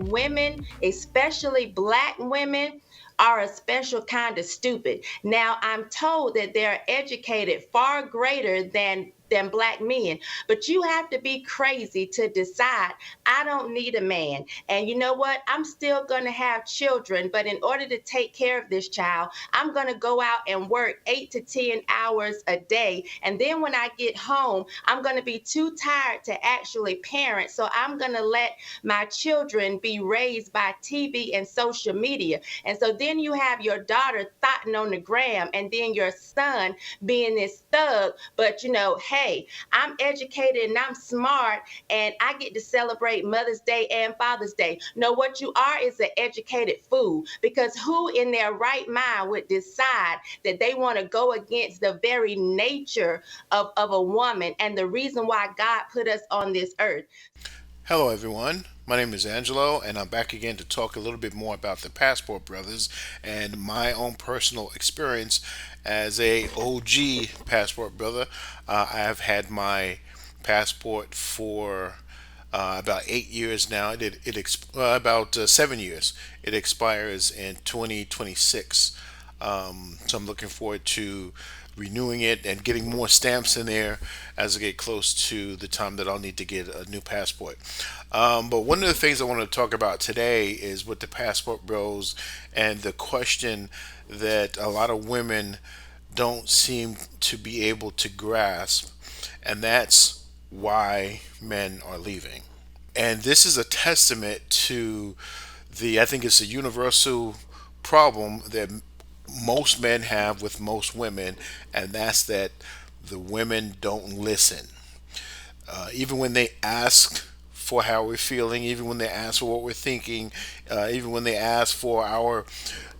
women, especially Black women, are a special kind of stupid. Now, I'm told that they're educated far greater than Black men, but you have to be crazy to decide I don't need a man. And you know what? I'm still going to have children, but in order to take care of this child, I'm going to go out and work 8 to 10 hours a day. And then when I get home, I'm going to be too tired to actually parent. So I'm going to let my children be raised by TV and social media. And so then you have your daughter thotting on the gram, and then your son being this thug. But hey, I'm educated and I'm smart, and I get to celebrate Mother's Day and Father's Day. No, what you are is an educated fool, because who in their right mind would decide that they want to go against the very nature of a woman and the reason why God put us on this earth? Hello, everyone. My name is Angelo, and I'm back again to talk a little bit more about the Passport Brothers and my own personal experience as a OG Passport Brother. I have had my passport for about 8 years now. About 7 years. It expires in 2026. So I'm looking forward to renewing it and getting more stamps in there as I get close to the time that I'll need to get a new passport. But one of the things I want to talk about today is with the passport bros and the question that a lot of women don't seem to be able to grasp, and that's why men are leaving. And this is a testament to I think it's a universal problem that most men have with most women, and that's that the women don't listen. Even when they ask for how we're feeling, even when they ask for what we're thinking, even when they ask for our,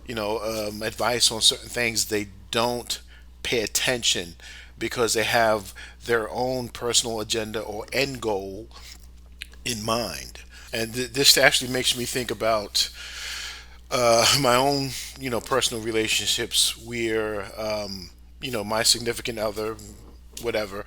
advice on certain things, they don't pay attention because they have their own personal agenda or end goal in mind. And this actually makes me think about my own, personal relationships where, my significant other, whatever,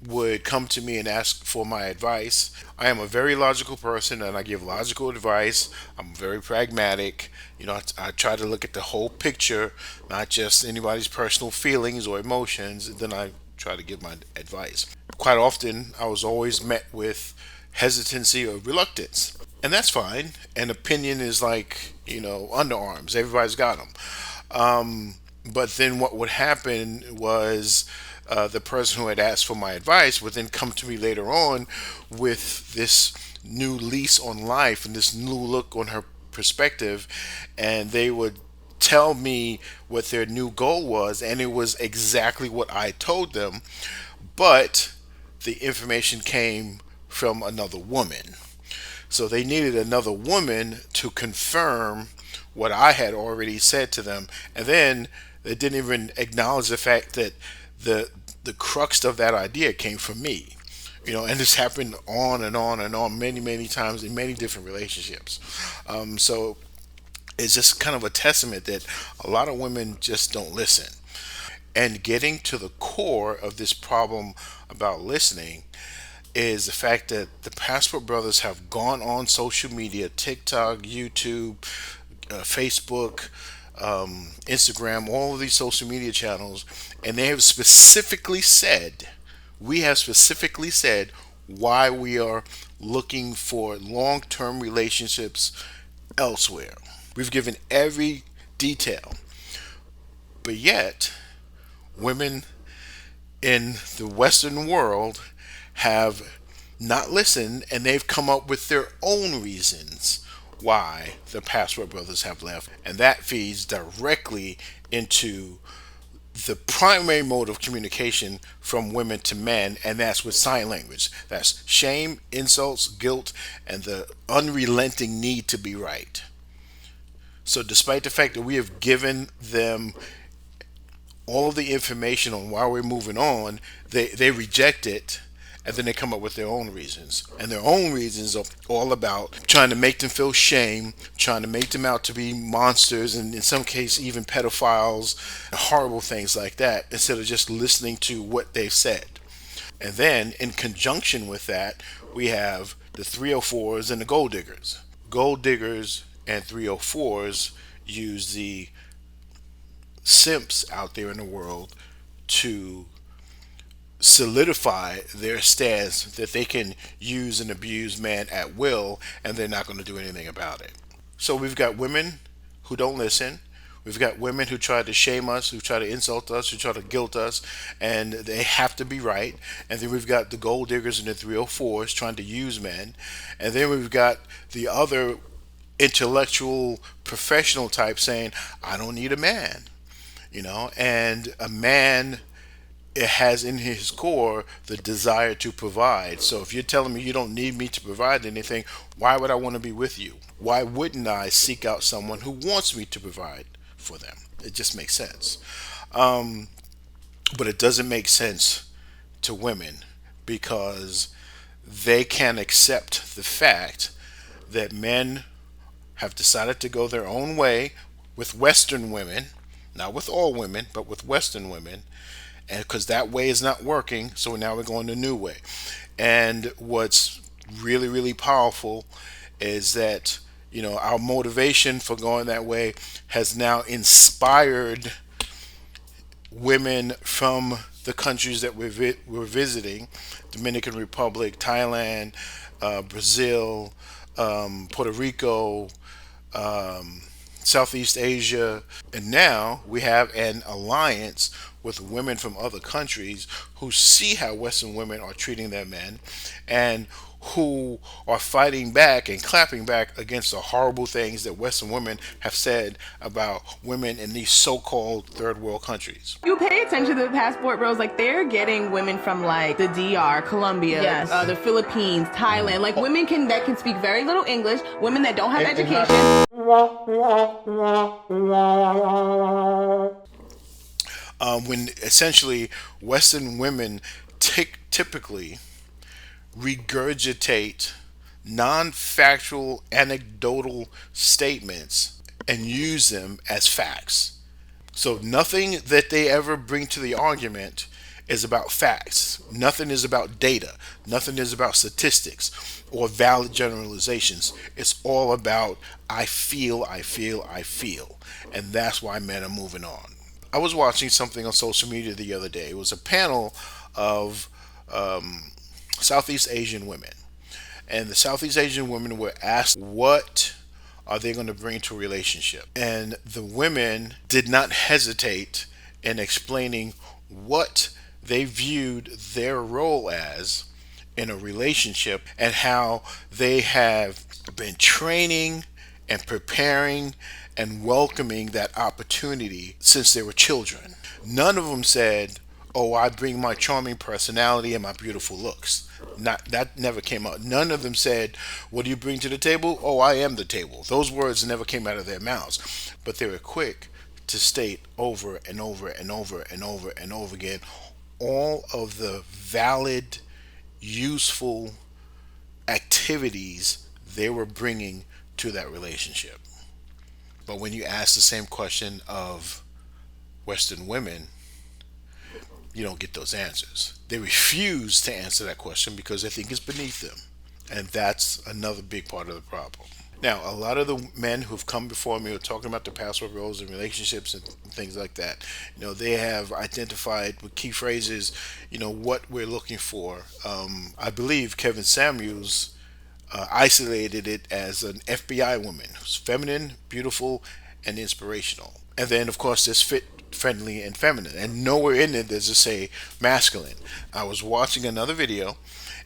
would come to me and ask for my advice. I am a very logical person and I give logical advice. I'm very pragmatic. I try to look at the whole picture, not just anybody's personal feelings or emotions. And then I try to give my advice. Quite often, I was always met with hesitancy or reluctance. And that's fine. An opinion is like, underarms. Everybody's got them. But then what would happen was the person who had asked for my advice would then come to me later on with this new lease on life and this new look on her perspective. And they would tell me what their new goal was. And it was exactly what I told them. But the information came from another woman. So they needed another woman to confirm what I had already said to them. And then they didn't even acknowledge the fact that the the crux of that idea came from me. And this happened on and on and on many, many times in many different relationships. So it's just kind of a testament that a lot of women just don't listen. And getting to the core of this problem about listening is the fact that the Passport Brothers have gone on social media, TikTok, YouTube, Facebook, Instagram, all of these social media channels, and they have specifically said, we have specifically said why we are looking for long term relationships elsewhere. We've given every detail, but yet women in the Western world have not listened and they've come up with their own reasons why the Passport Brothers have left. And that feeds directly into the primary mode of communication from women to men, and that's with sign language. That's shame, insults, guilt, and the unrelenting need to be right. So, despite the fact that we have given them all of the information on why we're moving on, they reject it and then they come up with their own reasons. And their own reasons are all about trying to make them feel shame, trying to make them out to be monsters, and in some cases, even pedophiles, and horrible things like that, instead of just listening to what they've said. And then, in conjunction with that, we have the 304s and the gold diggers. Gold diggers and 304s use the simps out there in the world to solidify their stance that they can use and abuse man at will, and they're not going to do anything about it. So we've got women who don't listen. We've got women who try to shame us, who try to insult us, who try to guilt us, and they have to be right. And then we've got the gold diggers and the 304s trying to use men. And then we've got the other intellectual professional type saying, I don't need a man, and a man, it has in his core the desire to provide. So if you're telling me you don't need me to provide anything, why would I want to be with you? Why wouldn't I seek out someone who wants me to provide for them? It just makes sense. But it doesn't make sense to women because they can't accept the fact that men have decided to go their own way with Western women, not with all women, but with Western women, and because that way is not working, so now we're going the new way. And what's really, really powerful is that our motivation for going that way has now inspired women from the countries that we're visiting: Dominican Republic, Thailand, Brazil, Puerto Rico, Southeast Asia, and now we have an alliance with women from other countries who see how Western women are treating their men and who are fighting back and clapping back against the horrible things that Western women have said about women in these so-called third world countries. You pay attention to the passport bros, like they're getting women from like the DR, Colombia, Yes. The Philippines, Thailand, like women that can speak very little English, women that don't have education. When essentially Western women typically regurgitate non-factual anecdotal statements and use them as facts. So nothing that they ever bring to the argument is about facts. Nothing is about data. Nothing is about statistics or valid generalizations. It's all about I feel, I feel, I feel. And that's why men are moving on. I was watching something on social media the other day. It was a panel of Southeast Asian women. And the Southeast Asian women were asked what are they going to bring to a relationship. And the women did not hesitate in explaining what they viewed their role as in a relationship and how they have been training and preparing and welcoming that opportunity since they were children. None of them said, "Oh, I bring my charming personality and my beautiful looks." Not that never came out. None of them said, "What do you bring to the table?" "Oh, I am the table." Those words never came out of their mouths, but they were quick to state over and over and over and over and over again all of the valid, useful activities they were bringing to that relationship. But when you ask the same question of Western women, you don't get those answers. They refuse to answer that question because they think it's beneath them. And that's another big part of the problem. Now, a lot of the men who've come before me are talking about the passport roles and relationships and things like that. They have identified with key phrases, what we're looking for. I believe Kevin Samuels isolated it as an FBI woman who's feminine, beautiful, and inspirational. And then, of course, there's fit, friendly, and feminine. And nowhere in it does it say masculine. I was watching another video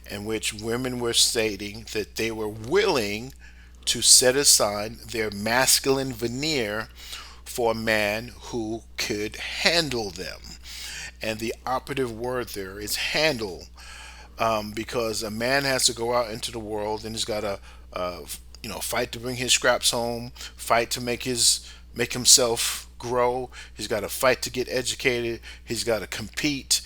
in which women were stating that they were willing to set aside their masculine veneer for a man who could handle them. And the operative word there is handle, because a man has to go out into the world and he's got to, fight to bring his scraps home, fight to make himself grow. He's got to fight to get educated. He's got to compete.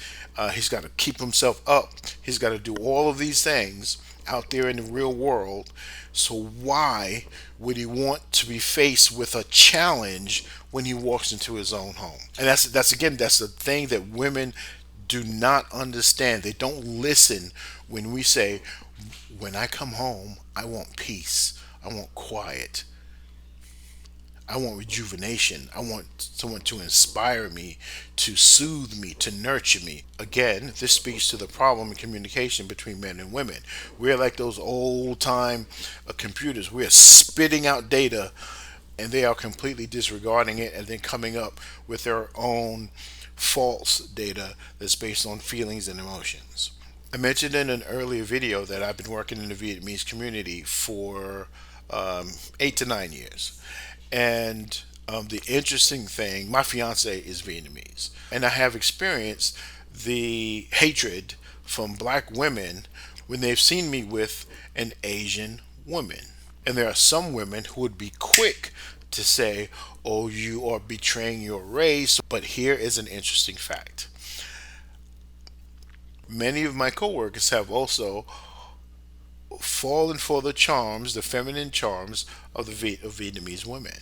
He's got to keep himself up. He's got to do all of these things out there in the real world. So why would he want to be faced with a challenge when he walks into his own home? And that's the thing that women do not understand. They don't listen when we say When I come home, I want peace. I want quiet. I want rejuvenation. I want someone to inspire me, to soothe me, to nurture me. Again, this speaks to the problem in communication between men and women. We're like those old time computers. We're spitting out data and they are completely disregarding it and then coming up with their own false data that's based on feelings and emotions. I mentioned in an earlier video that I've been working in the Vietnamese community for 8 to 9 years. And the interesting thing, my fiance is Vietnamese, and I have experienced the hatred from black women when they've seen me with an Asian woman. And there are some women who would be quick to say, oh, you are betraying your race. But here is an interesting fact. Many of my coworkers have also fallen for the charms, the feminine charms of the of Vietnamese women.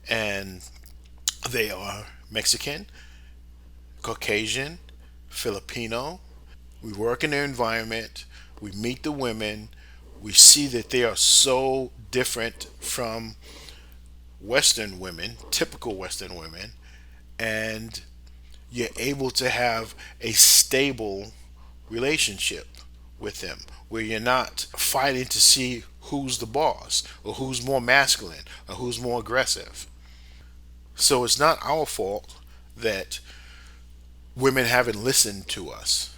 And they are Mexican, Caucasian, Filipino. We work in their environment, we meet the women, we see that they are so different from Western women, typical Western women, and you're able to have a stable relationship with them where you're not fighting to see who's the boss or who's more masculine or who's more aggressive. So it's not our fault that women haven't listened to us.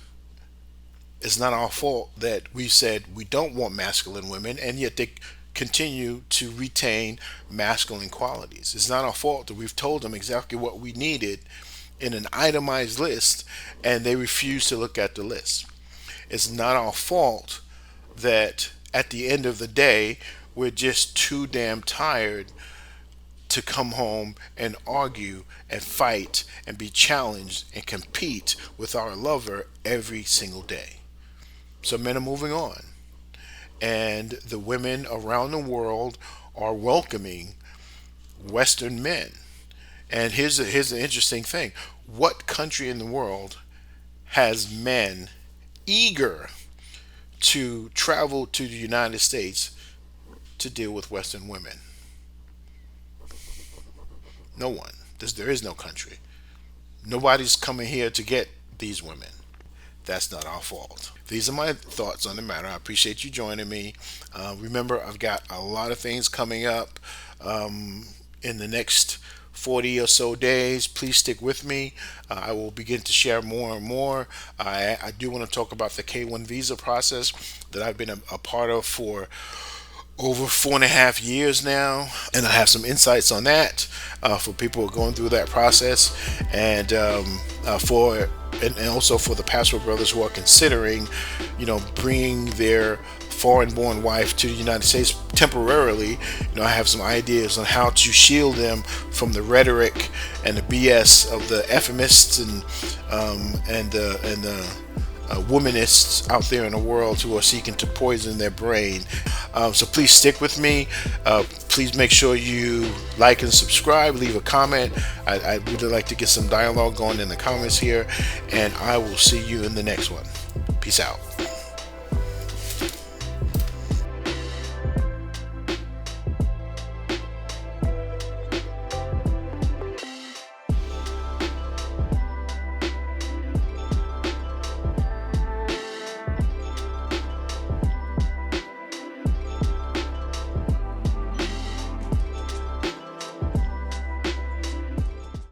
It's not our fault that we said we don't want masculine women and yet they continue to retain masculine qualities. It's not our fault that we've told them exactly what we needed in an itemized list and they refuse to look at the list. It's not our fault that at the end of the day we're just too damn tired to come home and argue and fight and be challenged and compete with our lover every single day. So men are moving on, and the women around the world are welcoming Western men. And here's the interesting thing: what country in the world has men eager to travel to the United States to deal with Western women? No one. There is no country. Nobody's coming here to get these women. That's not our fault. These are my thoughts on the matter. I appreciate you joining me. Remember, I've got a lot of things coming up in the next 40 or so days. Please stick with me. I will begin to share more and more. I do want to talk about the K1 visa process that I've been a part of for over 4.5 years now, and I have some insights on that for people who are going through that process, and and also for the passport brothers who are considering, bringing their foreign-born wife to the United States temporarily. I have some ideas on how to shield them from the rhetoric and the BS of the ephemists and the womanists out there in the world who are seeking to poison their brain. So please stick with me. Please make sure you like and subscribe, leave a comment. I would like to get some dialogue going in the comments here, and I will see you in the next one. Peace out.